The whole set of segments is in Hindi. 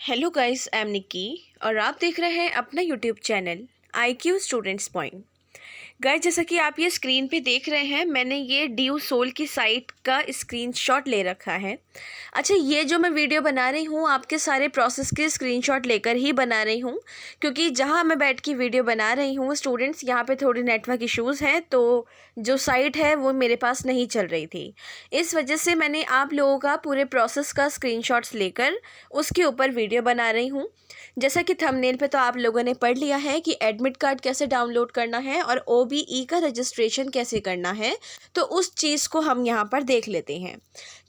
Hello guys, I am Nikki और आप देख रहे हैं अपना YouTube channel IQ students point. Guys, जैसा कि आप ये स्क्रीन पे देख रहे हैं, मैंने ये ड्यू सोल की साइट का स्क्रीनशॉट ले रखा है। अच्छा, ये जो मैं वीडियो बना रही हूँ आपके सारे प्रोसेस के स्क्रीनशॉट लेकर ही बना रही हूँ, क्योंकि जहाँ मैं बैठ के वीडियो बना रही हूँ स्टूडेंट्स, यहाँ पे थोड़ी नेटवर्क इश्यूज़ हैं, तो जो साइट है वो मेरे पास नहीं चल रही थी। इस वजह से मैंने आप लोगों का पूरे प्रोसेस का स्क्रीनशॉट्स लेकर उसके ऊपर वीडियो बना रही हूँ। जैसा कि थंबनेल पे तो आप लोगों ने पढ़ लिया है कि एडमिट कार्ड कैसे डाउनलोड करना है और OBE का रजिस्ट्रेशन कैसे करना है, तो उस चीज़ को हम यहाँ पर देख लेते हैं।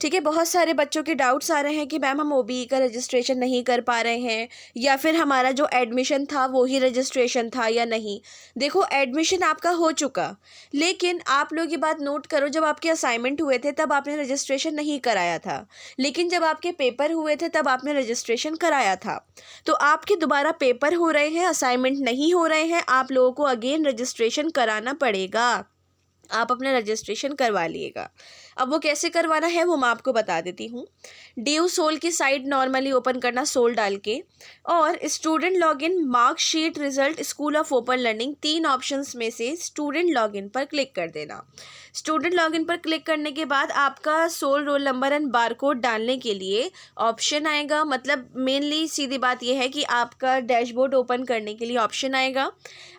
ठीक है, बहुत सारे बच्चों के डाउट्स आ रहे हैं कि मैम हम OBE का रजिस्ट्रेशन नहीं कर पा रहे हैं, या फिर हमारा जो एडमिशन था वो ही रजिस्ट्रेशन था या नहीं। देखो, एडमिशन आपका हो चुका, लेकिन आप लोग ये बात नोट करो, जब आपके असाइनमेंट हुए थे तब आपने रजिस्ट्रेशन नहीं कराया था, लेकिन जब आपके पेपर हुए थे तब आपने रजिस्ट्रेशन कराया था। तो आपके दोबारा पेपर हो रहे हैं, असाइनमेंट नहीं हो रहे हैं, आप लोगों को अगेन रजिस्ट्रेशन कराना पड़ेगा। आप अपना रजिस्ट्रेशन करवा लिएगा। अब वो कैसे करवाना है वो मैं आपको बता देती हूँ। ड्यू सोल की साइट नॉर्मली ओपन करना, सोल डाल के, और student login, marksheet, result, school of open learning, 3 options में से स्टूडेंट लॉगिन पर क्लिक कर देना। स्टूडेंट लॉगिन पर क्लिक करने के बाद आपका सोल, रोल नंबर एंड बारकोड डालने के लिए ऑप्शन आएगा। मतलब मेनली सीधी बात यह है कि आपका डैशबोर्ड ओपन करने के लिए ऑप्शन आएगा।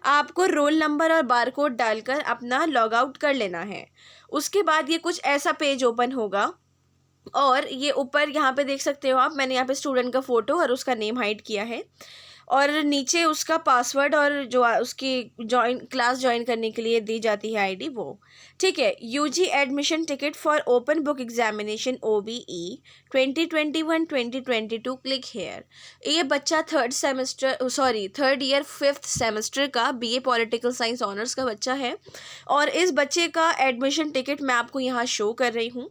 आपको रोल नंबर और बारकोड डालकर अपना लॉग आउट कर लेना है। उसके बाद ये कुछ ऐसा पेज ओपन होगा, और ये ऊपर यहाँ पे देख सकते हो आप, मैंने यहाँ पे स्टूडेंट का फ़ोटो और उसका नेम हाइड किया है, और नीचे उसका पासवर्ड और जो उसकी क्लास ज्वाइन करने के लिए दी जाती है ID, वो ठीक है। UG admission ticket for open book examination OBE 2021-2022 click here. ये बच्चा थर्ड ईयर 5th सेमेस्टर का BA पॉलिटिकल साइंस ऑनर्स का बच्चा है, और इस बच्चे का एडमिशन टिकट मैं आपको यहाँ शो कर रही हूँ।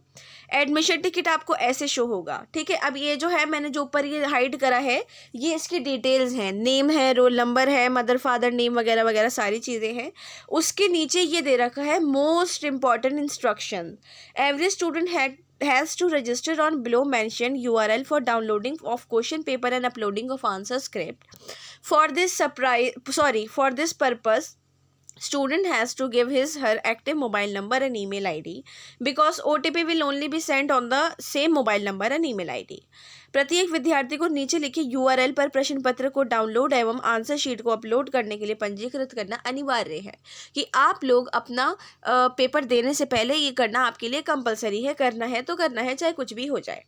एडमिशन टिकट आपको ऐसे शो होगा, ठीक है। अब ये जो है, मैंने जो ऊपर ये हाइड करा है, ये इसकी डिटेल्स हैं, नेम है, रोल नंबर है, मदर फादर नेम वगैरह वगैरह सारी चीज़ें हैं। उसके नीचे ये दे रखा है most important instruction, every student has to register on below mentioned URL for downloading of question paper and uploading of answer script. For this purpose, student has to give her active mobile number and email ID, because OTP will only be sent on the same mobile number and email ID. प्रत्येक विद्यार्थी को नीचे लिखे URL पर प्रश्न पत्र को डाउनलोड एवं आंसर शीट को अपलोड करने के लिए पंजीकृत करना अनिवार्य है। कि आप लोग अपना पेपर देने से पहले ये करना आपके लिए कंपलसरी है, करना है तो करना है, चाहे कुछ भी हो जाए।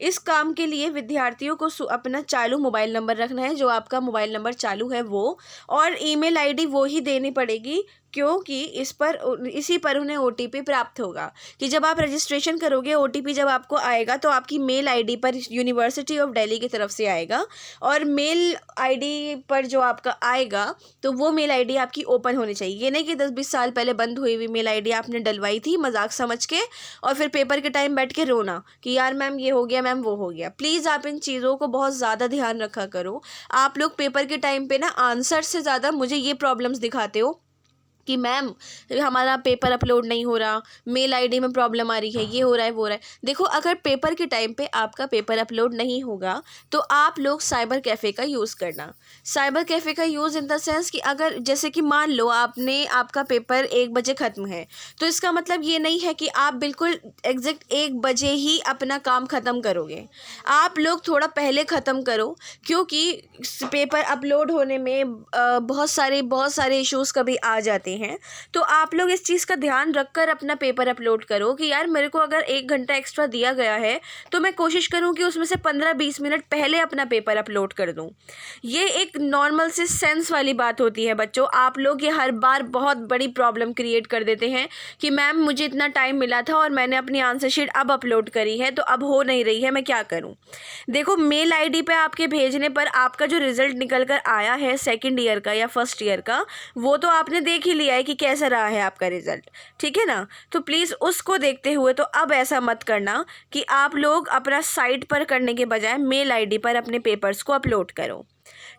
इस काम के लिए विद्यार्थियों को अपना चालू मोबाइल नंबर रखना है, जो आपका मोबाइल नंबर चालू है वो, और ईमेल ID वो ही देनी पड़ेगी, क्योंकि इसी पर उन्हें OTP प्राप्त होगा। कि जब आप रजिस्ट्रेशन करोगे, OTP जब आपको आएगा तो आपकी मेल ID पर यूनिवर्सिटी ऑफ दिल्ली की तरफ से आएगा, और मेल ID पर जो आपका आएगा तो वो मेल ID आपकी ओपन होनी चाहिए। ये नहीं कि 10-20 साल पहले बंद हुई हुई मेल ID आपने डलवाई थी मजाक समझ के, और फिर पेपर के टाइम बैठ के रोना कि यार मैम ये हो गया, मैम वो हो गया। प्लीज़ आप इन चीज़ों को बहुत ज़्यादा ध्यान रखा करो। आप लोग पेपर के टाइम पे ना आंसर से ज़्यादा मुझे ये प्रॉब्लम्स दिखाते हो कि मैम हमारा पेपर अपलोड नहीं हो रहा, मेल ID में प्रॉब्लम आ रही है, ये हो रहा है, वो हो रहा है। देखो, अगर पेपर के टाइम पे आपका पेपर अपलोड नहीं होगा तो आप लोग साइबर कैफ़े का यूज़ करना। साइबर कैफ़े का यूज़ इन द सेंस कि अगर जैसे कि मान लो आपका पेपर 1 बजे ख़त्म है, तो इसका मतलब ये नहीं है कि आप बिल्कुल एग्जैक्ट 1 बजे ही अपना काम ख़त्म करोगे। आप लोग थोड़ा पहले ख़त्म करो, क्योंकि पेपर अपलोड होने में बहुत सारे इश्यूज़ कभी आ जाते हैं। तो आप लोग इस चीज़ का ध्यान रखकर अपना पेपर अपलोड करो कि यार मेरे को अगर 1 घंटा एक्स्ट्रा दिया गया है तो मैं कोशिश करूं कि उसमें से 15-20 मिनट पहले अपना पेपर अपलोड कर दूं। ये एक नॉर्मल से सेंस वाली बात होती है बच्चों। आप लोग ये हर बार बहुत बड़ी प्रॉब्लम क्रिएट कर देते हैं कि मैम मुझे इतना टाइम मिला था और मैंने अपनी आंसर शीट अब अपलोड करी है, तो अब हो नहीं रही है, मैं क्या करूँ। देखो, मेल ID पे आपके भेजने पर आपका जो रिज़ल्ट निकल कर आया है 2nd ईयर का या 1st ईयर का, वो तो आपने देख ही लिया है कि कैसा रहा है आपका रिज़ल्ट, ठीक है ना। तो प्लीज़ उसको देखते हुए तो अब ऐसा मत करना कि आप लोग अपना साइट पर करने के बजाय मेल ID पर अपने पेपर्स को अपलोड करो,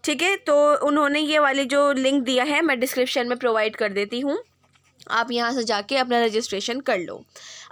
ठीक है। तो उन्होंने ये वाली जो लिंक दिया है मैं डिस्क्रिप्शन में प्रोवाइड कर देती हूँ, आप यहाँ से जाके अपना रजिस्ट्रेशन कर लो।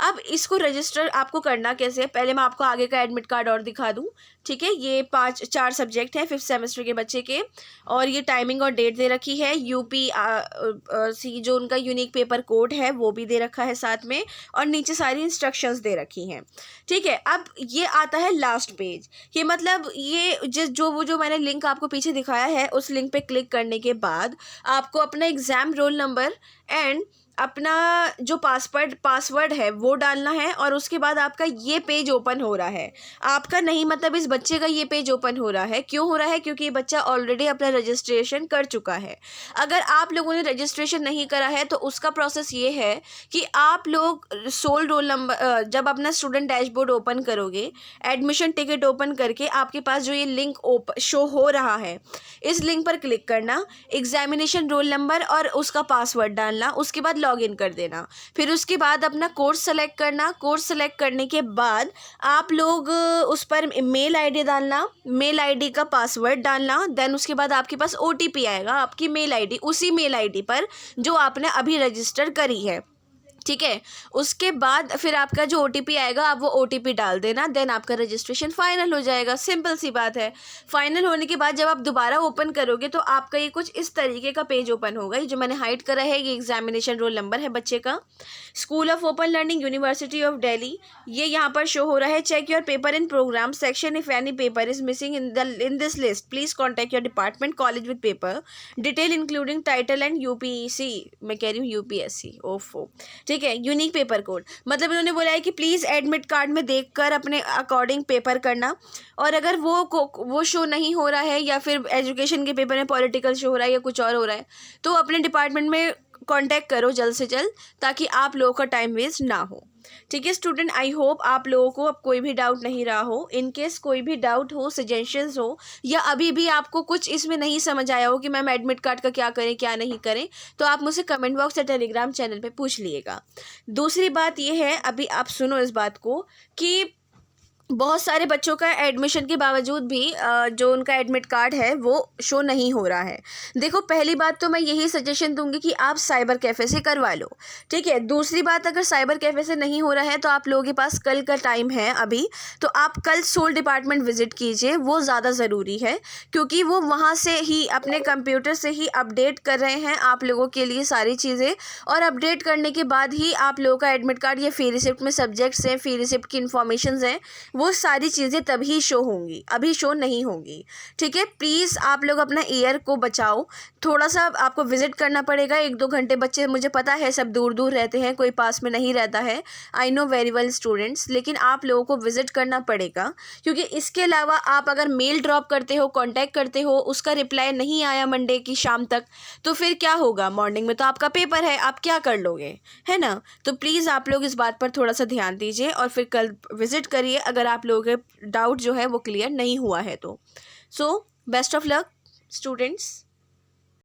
अब इसको रजिस्टर आपको करना कैसे है, पहले मैं आपको आगे का एडमिट कार्ड और दिखा दूँ, ठीक है, ये 4 सब्जेक्ट हैं 5th सेमेस्टर के बच्चे के, और ये टाइमिंग और डेट दे रखी है। UPSC जो उनका यूनिक पेपर कोड है वो भी दे रखा है साथ में, और नीचे सारी इंस्ट्रक्शंस दे रखी हैं। ठीक है, अब ये आता है लास्ट पेज। ये मतलब ये जो मैंने लिंक आपको पीछे दिखाया है, उस लिंक पे क्लिक करने के बाद आपको अपना एग्ज़ाम रोल नंबर एंड अपना जो पासवर्ड है वो डालना है, और उसके बाद आपका ये पेज ओपन हो रहा है। आपका नहीं, मतलब इस बच्चे का ये पेज ओपन हो रहा है। क्यों हो रहा है? क्योंकि ये बच्चा ऑलरेडी अपना रजिस्ट्रेशन कर चुका है। अगर आप लोगों ने रजिस्ट्रेशन नहीं करा है तो उसका प्रोसेस ये है कि आप लोग सोल रोल नंबर, जब अपना स्टूडेंट डैशबोर्ड ओपन करोगे, एडमिशन टिकट ओपन करके आपके पास जो ये लिंक शो हो रहा है, इस लिंक पर क्लिक करना, एग्जामिनेशन रोल नंबर और उसका पासवर्ड डालना, उसके बाद लॉगिन कर देना। फिर उसके बाद अपना कोर्स सेलेक्ट करना। कोर्स सेलेक्ट करने के बाद आप लोग उस पर मेल आईडी डालना, मेल आईडी का पासवर्ड डालना। देन उसके बाद आपके पास OTP आएगा, आपकी मेल आईडी, उसी मेल आईडी पर जो आपने अभी रजिस्टर करी है। ठीक है, उसके बाद फिर आपका जो OTP आएगा आप वो OTP डाल देना। देन आपका रजिस्ट्रेशन फाइनल हो जाएगा। सिंपल सी बात है। फाइनल होने के बाद जब आप दोबारा ओपन करोगे तो आपका ये कुछ इस तरीके का पेज ओपन होगा। ये जो मैंने हाइड करा है ये एग्जामिनेशन रोल नंबर है बच्चे का। School of open learning, university of Delhi, ये यहाँ पर शो हो रहा है। Check your paper in programme section, if any paper is missing in this list please contact your department college with paper detail including title and UPSC, मैं कह रही हूँ UPSC, ओफो। ठीक है, यूनिक पेपर कोड, मतलब इन्होंने बोला है कि प्लीज़ एडमिट कार्ड में देखकर अपने अकॉर्डिंग पेपर करना। और अगर वो शो नहीं हो रहा है, या फिर एजुकेशन के पेपर में पॉलिटिकल शो हो रहा है या कुछ और हो रहा है, तो अपने डिपार्टमेंट में कांटेक्ट करो जल्द से जल्द, ताकि आप लोगों का टाइम वेस्ट ना हो। ठीक है स्टूडेंट, आई होप आप लोगों को अब कोई भी डाउट नहीं रहा हो। इन केस कोई भी डाउट हो, सजेशंस हो, या अभी भी आपको कुछ इसमें नहीं समझ आया हो कि मैम एडमिट कार्ड का क्या करें क्या नहीं करें, तो आप मुझसे कमेंट बॉक्स या टेलीग्राम चैनल पे पूछ लिएगा। दूसरी बात ये है, अभी आप सुनो इस बात को, कि बहुत सारे बच्चों का एडमिशन के बावजूद भी जो उनका एडमिट कार्ड है वो शो नहीं हो रहा है। देखो, पहली बात तो मैं यही सजेशन दूंगी कि आप साइबर कैफ़े से करवा लो। ठीक है, दूसरी बात, अगर साइबर कैफ़े से नहीं हो रहा है तो आप लोगों के पास कल का टाइम है अभी, तो आप कल सोल डिपार्टमेंट विजिट कीजिए, वो ज़्यादा ज़रूरी है, क्योंकि वो वहाँ से ही अपने कंप्यूटर से ही अपडेट कर रहे हैं आप लोगों के लिए सारी चीज़ें, और अपडेट करने के बाद ही आप लोगों का एडमिट कार्ड या फी रिसिप्ट में सब्जेक्ट्स हैं, फी रिसिप्ट की इन्फॉर्मेशन हैं, वो सारी चीज़ें तभी शो होंगी, अभी शो नहीं होंगी। ठीक है, प्लीज़ आप लोग अपना ईयर को बचाओ। थोड़ा सा आपको विजिट करना पड़ेगा, 1-2 घंटे। बच्चे, मुझे पता है सब दूर दूर रहते हैं, कोई पास में नहीं रहता है, I know very well students, लेकिन आप लोगों को विजिट करना पड़ेगा, क्योंकि इसके अलावा आप अगर मेल ड्रॉप करते हो, कॉन्टैक्ट करते हो, उसका रिप्लाई नहीं आया मंडे की शाम तक, तो फिर क्या होगा? मॉर्निंग में तो आपका पेपर है, आप क्या कर लोगे, है ना? तो प्लीज़ आप लोग इस बात पर थोड़ा सा ध्यान दीजिए, और फिर कल विजिट करिए अगर आप लोगों के डाउट जो है वो क्लियर नहीं हुआ है तो। So best of luck students.